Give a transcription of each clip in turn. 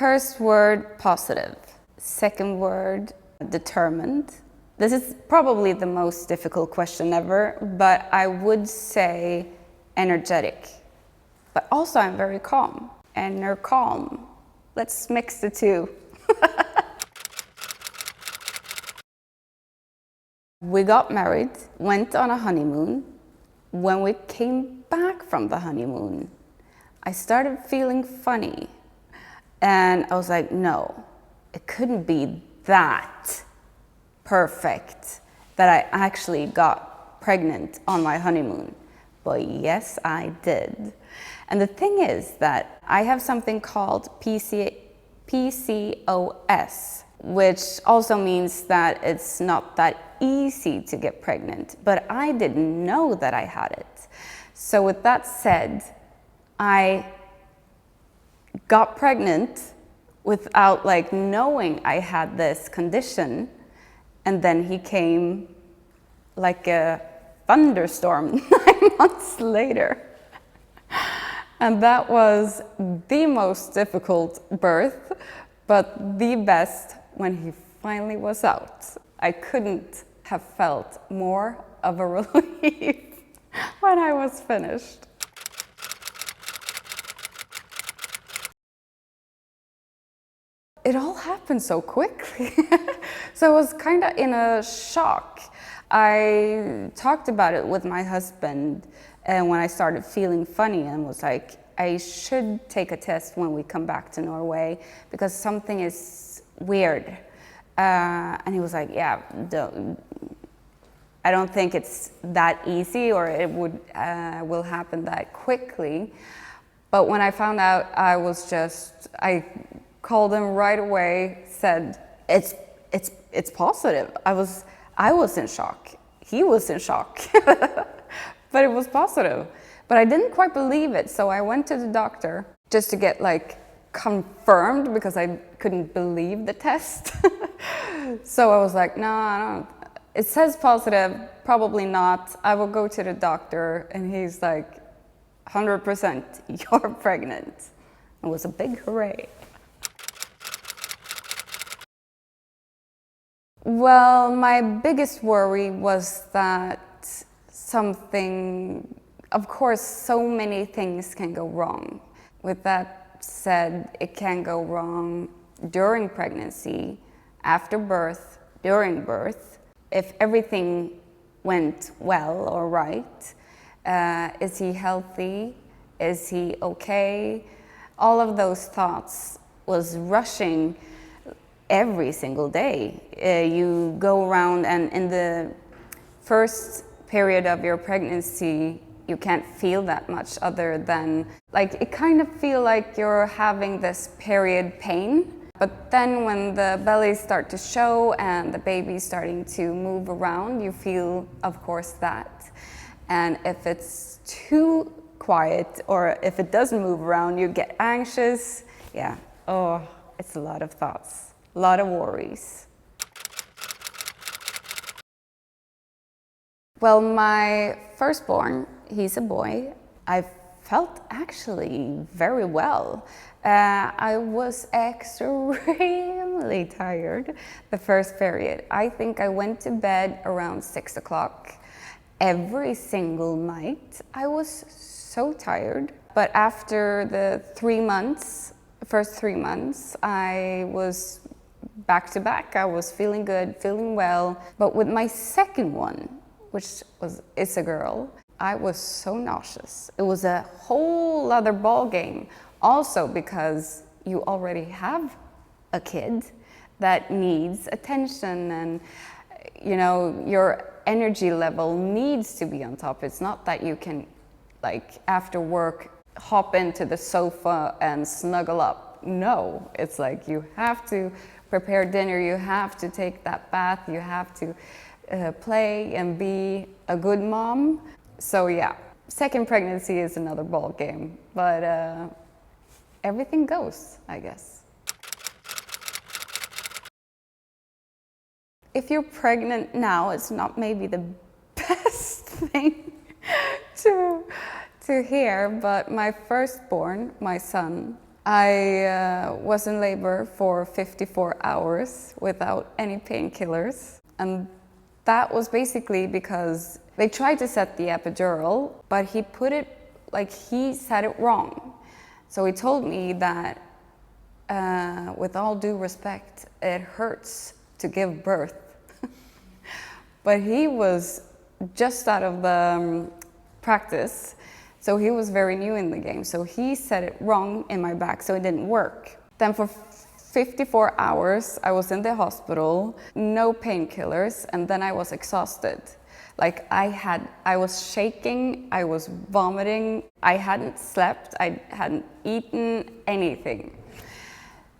First word, positive. Second word, determined. This is probably the most difficult question ever, but I would say energetic. But also I'm very calm. And you're calm. Let's mix the two. We got married, went on a honeymoon. When we came back from the honeymoon, I started feeling funny. And I was like, no, it couldn't be that perfect that I actually got pregnant on my honeymoon. But yes, I did. And the thing is that I have something called PCOS, which also means that it's not that easy to get pregnant, but I didn't know that I had it. So with that said, I got pregnant without knowing I had this condition, and then he came like a thunderstorm 9 months later. And that was the most difficult birth, but the best when he finally was out. I couldn't have felt more of a relief when I was finished. It all happened so quickly. So I was kind of in a shock. I talked about it with my husband and when I started feeling funny and was like, I should take a test when we come back to Norway because something is weird. And he was like, yeah, I don't think it's that easy or it will happen that quickly. But when I found out, I called him right away, said, it's positive. I was in shock. He was in shock, but it was positive. But I didn't quite believe it, so I went to the doctor just to get confirmed because I couldn't believe the test. So I was like, no, I don't. It says positive, probably not. I will go to the doctor, and he's like, 100%, you're pregnant. It was a big hooray. Well, my biggest worry was that of course, so many things can go wrong. With that said, it can go wrong during pregnancy, after birth, during birth. If everything went well or right, is he healthy? Is he okay? All of those thoughts was rushing every single day. You go around, and in the first period of your pregnancy, you can't feel that much other than, it kind of feel like you're having this period pain. But then when the bellies start to show and the baby's starting to move around, you feel, of course, that. And if it's too quiet or if it doesn't move around, you get anxious. Yeah, it's a lot of thoughts. A lot of worries. Well, my firstborn, he's a boy. I felt actually very well. I was extremely tired the first period. I think I went to bed around 6 o'clock every single night. I was so tired. But after the first 3 months, I was back to back. I was feeling good, feeling well. But with my second one, it's a girl, I was so nauseous. It was a whole other ball game. Also because you already have a kid that needs attention and your energy level needs to be on top. It's not that you can after work hop into the sofa and snuggle up. No, it's you have to prepare dinner, you have to take that bath, you have to play and be a good mom. So yeah, second pregnancy is another ball game, but everything goes, I guess. If you're pregnant now, it's not maybe the best thing to hear, but my firstborn, my son, I was in labor for 54 hours without any painkillers. And that was basically because they tried to set the epidural, but he said it wrong. So he told me that, with all due respect, it hurts to give birth. But he was just out of the practice, so he was very new in the game. So he said it wrong in my back, so it didn't work. Then for 54 hours, I was in the hospital, no painkillers, and then I was exhausted. Like I was shaking, I was vomiting, I hadn't slept, I hadn't eaten anything.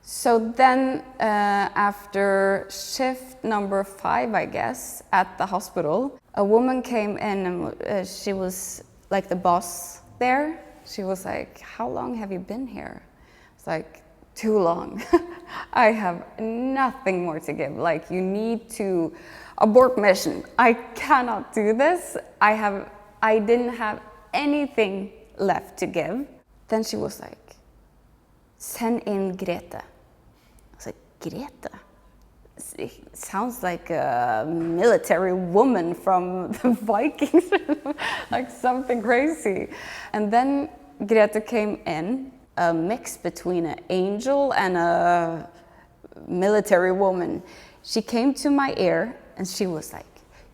So then after shift number 5, I guess, at the hospital, a woman came in and she was like the boss there. She was like, "How long have you been here?" It's like, "Too long. I have nothing more to give. Like, you need to abort mission. I cannot do this. I didn't have anything left to give." Then she was like, "Send in Grete." I was like, "Grete? It sounds like a military woman from the Vikings," like something crazy. And then Grete came in, a mix between an angel and a military woman. She came to my ear and she was like,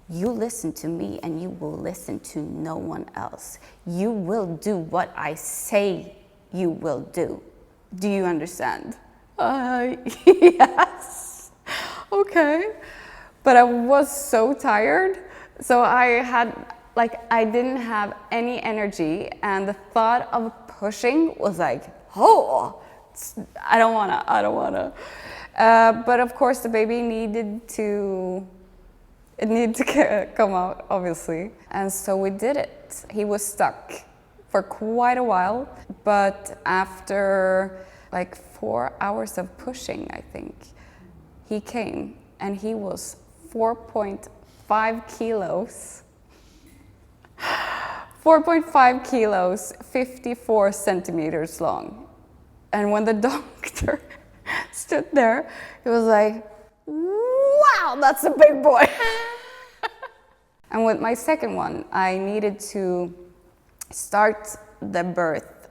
"You listen to me and you will listen to no one else. You will do what I say you will do. Do you understand?" Yes. Okay. But I was so tired. So I didn't have any energy, and the thought of pushing was like, oh, I don't wanna. But of course the baby needed to come out, obviously. And so we did it. He was stuck for quite a while, but after like 4 hours of pushing, I think, he came, and he was 4.5 kilos. 4.5 kilos, 54 centimeters long. And when the doctor stood there, he was like, "Wow, that's a big boy." And with my second one, I needed to start the birth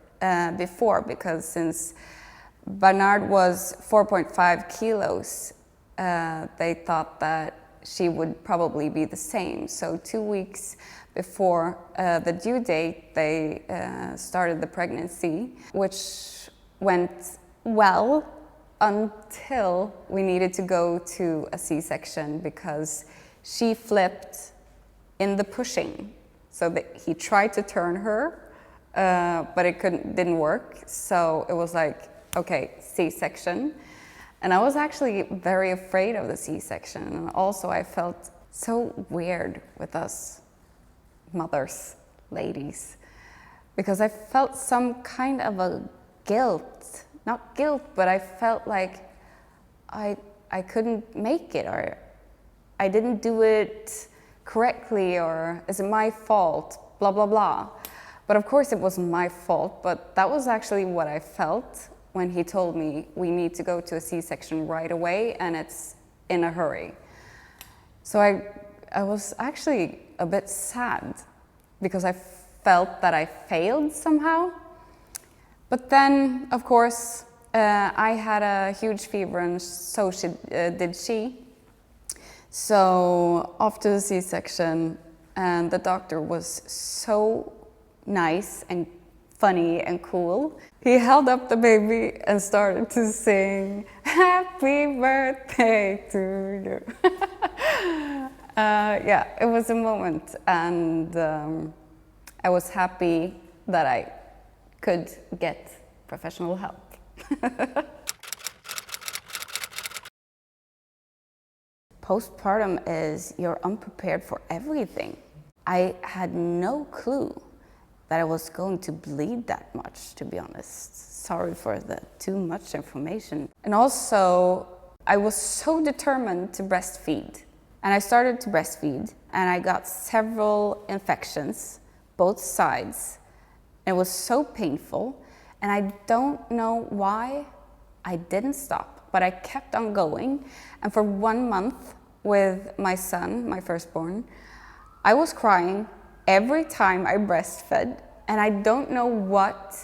before, because since Bernard was 4.5 kilos, they thought that she would probably be the same. So 2 weeks before the due date, they started the pregnancy, which went well until we needed to go to a C-section because she flipped in the pushing. So he tried to turn her, but it didn't work. So it was like, okay, C-section. And I was actually very afraid of the C-section. And also I felt so weird with us mothers, ladies, because I felt some kind of a guilt. Not guilt, but I felt like I couldn't make it, or I didn't do it correctly, or is it my fault, blah, blah, blah. But of course it wasn't my fault, but that was actually what I felt when he told me we need to go to a C-section right away and it's in a hurry. So I was actually a bit sad because I felt that I failed somehow. But then, of course, I had a huge fever, and so did she. So after the C-section, and the doctor was so nice and funny and cool. He held up the baby and started to sing, "Happy birthday to you." Yeah, it was a moment, and I was happy that I could get professional help. Postpartum is you're unprepared for everything. I had no clue that I was going to bleed that much, to be honest. Sorry for the too much information. And also, I was so determined to breastfeed. And I started to breastfeed, and I got several infections, both sides. It was so painful. And I don't know why I didn't stop, but I kept on going. And for 1 month with my son, my firstborn, I was crying every time I breastfed, and I don't know what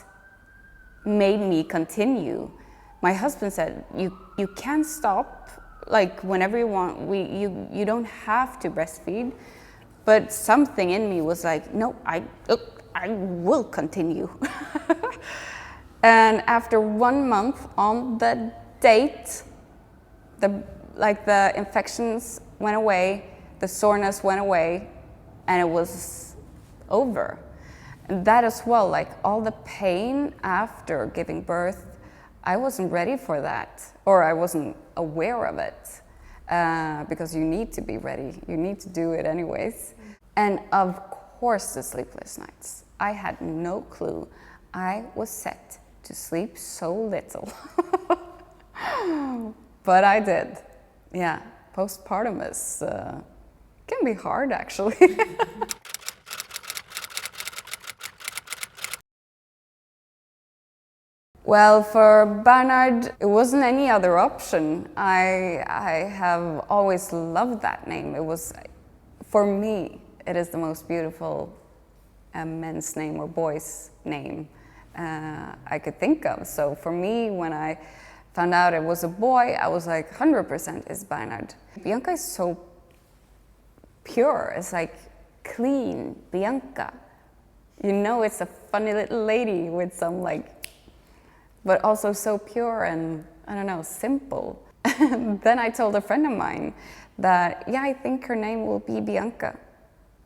made me continue. My husband said, you can't stop, like whenever you want, you don't have to breastfeed. But something in me was like, no, I will continue. And after 1 month on the date, the infections went away, the soreness went away, and it was over. And that as well, like all the pain after giving birth, I wasn't ready for that, or I wasn't aware of it, because you need to be ready. You need to do it anyways. And of course, the sleepless nights. I had no clue. I was set to sleep so little. But I did. Yeah, postpartum is, can be hard actually. Well, for Bernhard, it wasn't any other option. I have always loved that name. It was, for me, it is the most beautiful men's name or boy's name I could think of. So for me, when I found out it was a boy, I was like 100% is Bernhard. Bianca is so pure. It's like clean Bianca. You know, it's a funny little lady with some like, but also so pure and, I don't know, simple. Then I told a friend of mine that, yeah, I think her name will be Bianca.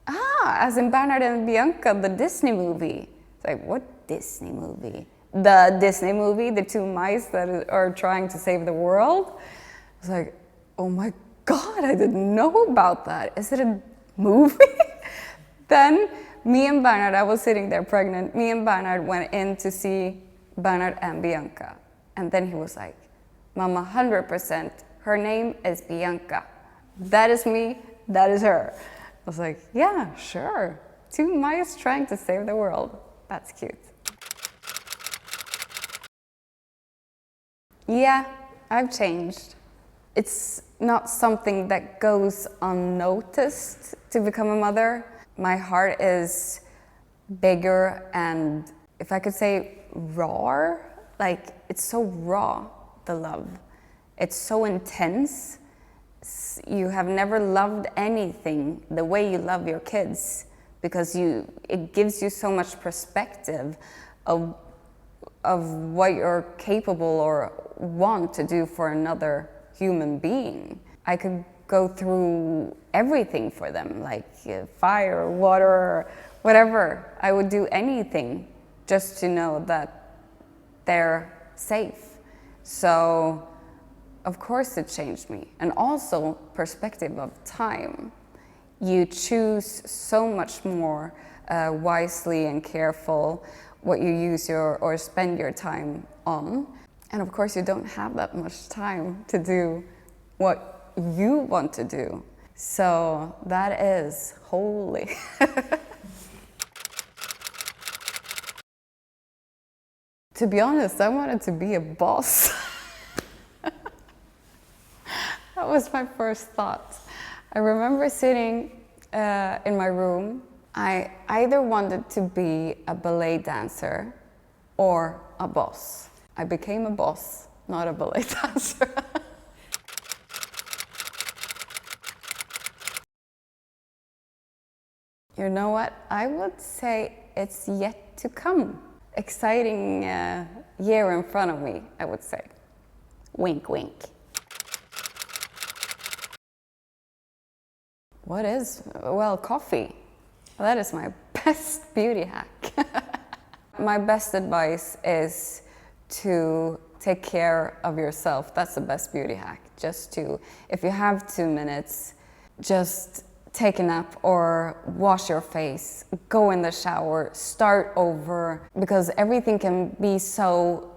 Ah, as in Bernhard and Bianca, the Disney movie. It's like, what Disney movie? The Disney movie, the two mice that are trying to save the world. I was like, oh my God, I didn't know about that. Is it a movie? Then me and Bernhard, I was sitting there pregnant, me and Bernhard went in to see Bernhard and Bianca. And then he was like, Mama, 100%, her name is Bianca. That is me, that is her. I was like, yeah, sure. Two mice trying to save the world. That's cute. Yeah, I've changed. It's not something that goes unnoticed to become a mother. My heart is bigger and, if I could say, raw. Like, it's so raw, the love. It's so intense. You have never loved anything the way you love your kids, because it gives you so much perspective of what you're capable or want to do for another human being. I could go through everything for them, like fire, water, whatever. I would do anything just to know that they're safe. So, of course it changed me. And also perspective of time. You choose so much more wisely and careful what you use or spend your time on. And of course you don't have that much time to do what you want to do. So that is holy. To be honest, I wanted to be a boss. That was my first thought. I remember sitting in my room. I either wanted to be a ballet dancer or a boss. I became a boss, not a ballet dancer. You know what? I would say it's yet to come. Exciting year in front of me, I would say. Wink, wink. What is? Well, coffee. That is my best beauty hack. My best advice is to take care of yourself. That's the best beauty hack. Just to, if you have 2 minutes, just take a nap or wash your face, go in the shower, start over, because everything can be so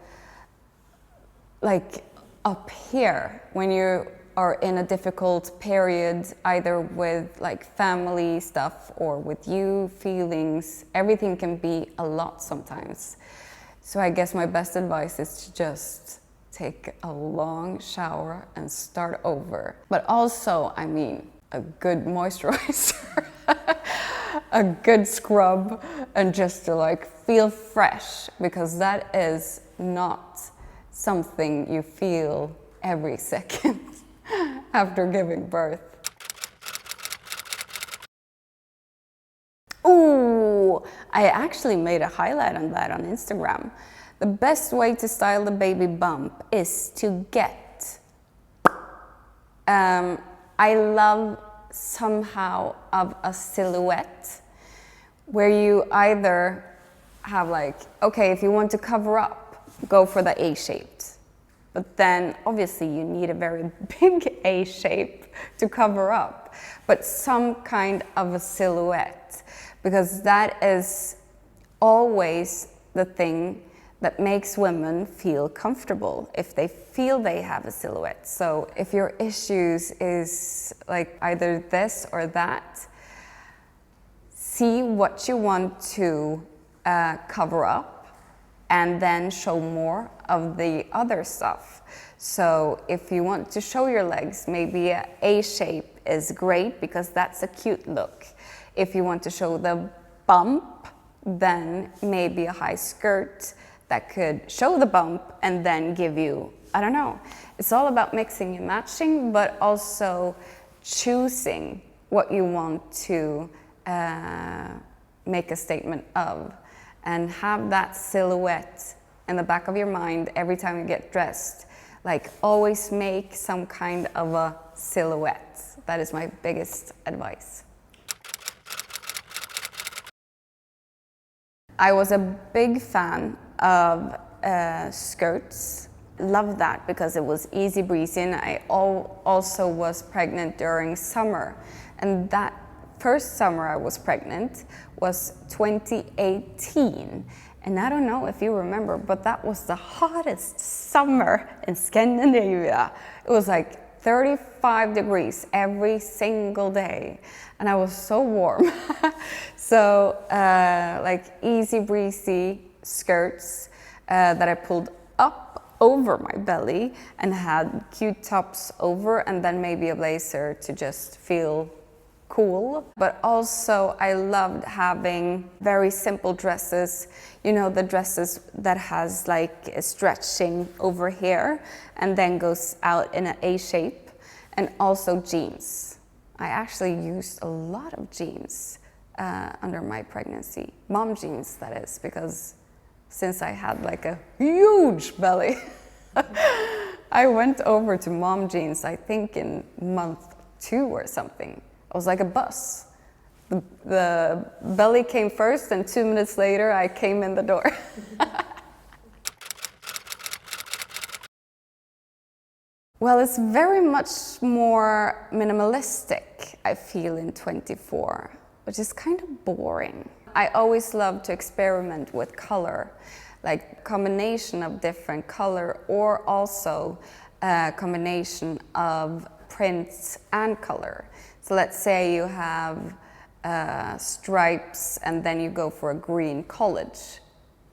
like up here when you are in a difficult period, either with like family stuff or with you, feelings. Everything can be a lot sometimes. So I guess my best advice is to just take a long shower and start over. But also, I mean, a good moisturizer, a good scrub, and just to like feel fresh, because that is not something you feel every second after giving birth. Ooh, I actually made a highlight on that on Instagram. The best way to style the baby bump is to get, I love somehow of a silhouette where you either have like, okay, if you want to cover up, go for the A-shaped. But then obviously you need a very big A shape to cover up, but some kind of a silhouette, because that is always the thing that makes women feel comfortable, if they feel they have a silhouette. So if your issues is like either this or that, see what you want to cover up and then show more of the other stuff. So if you want to show your legs, maybe a A shape is great because that's a cute look. If you want to show the bump, then maybe a high skirt that could show the bump and then give you, I don't know. It's all about mixing and matching, but also choosing what you want to make a statement of, and have that silhouette in the back of your mind every time you get dressed. Like, always make some kind of a silhouette. That is my biggest advice. I was a big fan of skirts. Loved that because it was easy breezy, and I also was pregnant during summer. And that first summer I was pregnant was 2018. And I don't know if you remember, but that was the hottest summer in Scandinavia. It was like 35 degrees every single day. And I was so warm. So like easy breezy skirts that I pulled up over my belly and had cute tops over, and then maybe a blazer to just feel cool. But also I loved having very simple dresses, you know, the dresses that has like a stretching over here and then goes out in an A shape, and also jeans. I actually used a lot of jeans under my pregnancy, mom jeans that is, because since I had like a huge belly, I went over to mom jeans, I think in month 2 or something. I was like a bus. The belly came first, and 2 minutes later I came in the door. Well, it's very much more minimalistic, I feel, in 24, which is kind of boring. I always love to experiment with color, like combination of different color, or also a combination of prints and color. So let's say you have stripes and then you go for a green college.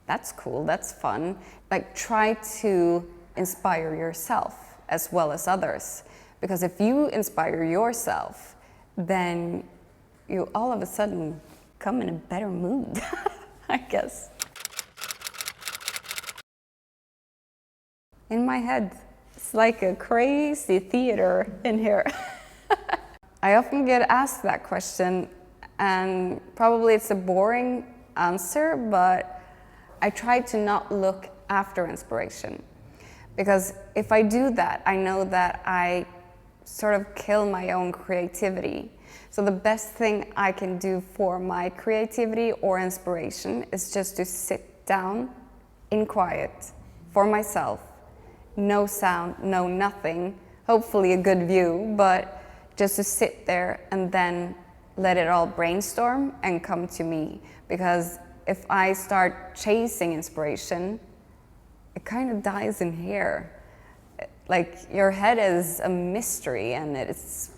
That's cool, that's fun. Like, try to inspire yourself as well as others. Because if you inspire yourself, then you all of a sudden come in a better mood, I guess. In my head, it's like a crazy theater in here. I often get asked that question, and probably it's a boring answer, but I try to not look after inspiration. Because if I do that, I know that I sort of kill my own creativity. So the best thing I can do for my creativity or inspiration is just to sit down in quiet for myself. No sound, no nothing, hopefully a good view, but just to sit there and then let it all brainstorm and come to me. Because if I start chasing inspiration, it kind of dies in here. Like, your head is a mystery, and it's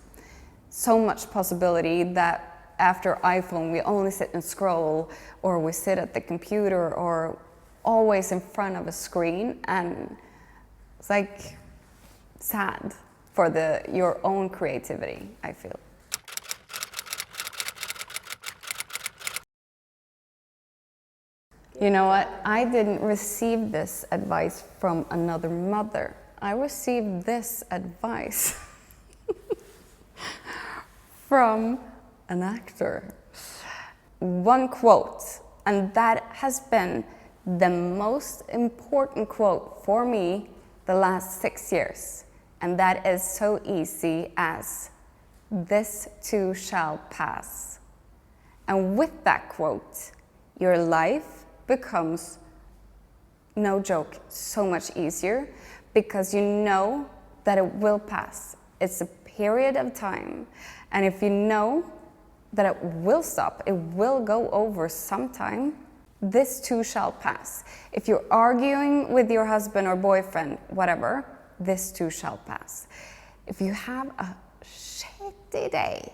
so much possibility that after iPhone we only sit and scroll, or we sit at the computer, or always in front of a screen, and it's like sad for your own creativity, I feel. You know what? I didn't receive this advice from another mother. I received this advice from an actor. One quote, and that has been the most important quote for me the last 6 years. And that is so easy as, "This too shall pass." And with that quote, your life becomes, no joke, so much easier, because you know that it will pass. It's a period of time. And if you know that it will stop, it will go over sometime, this too shall pass. If you're arguing with your husband or boyfriend, whatever, this too shall pass. If you have a shitty day,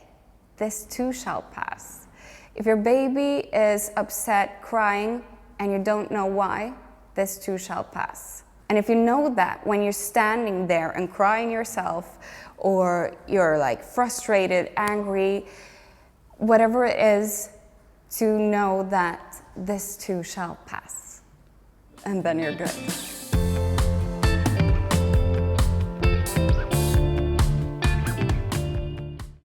this too shall pass. If your baby is upset, crying, and you don't know why, this too shall pass. And if you know that when you're standing there and crying yourself, or you're like frustrated, angry, whatever it is, to know that this too shall pass. And then you're good.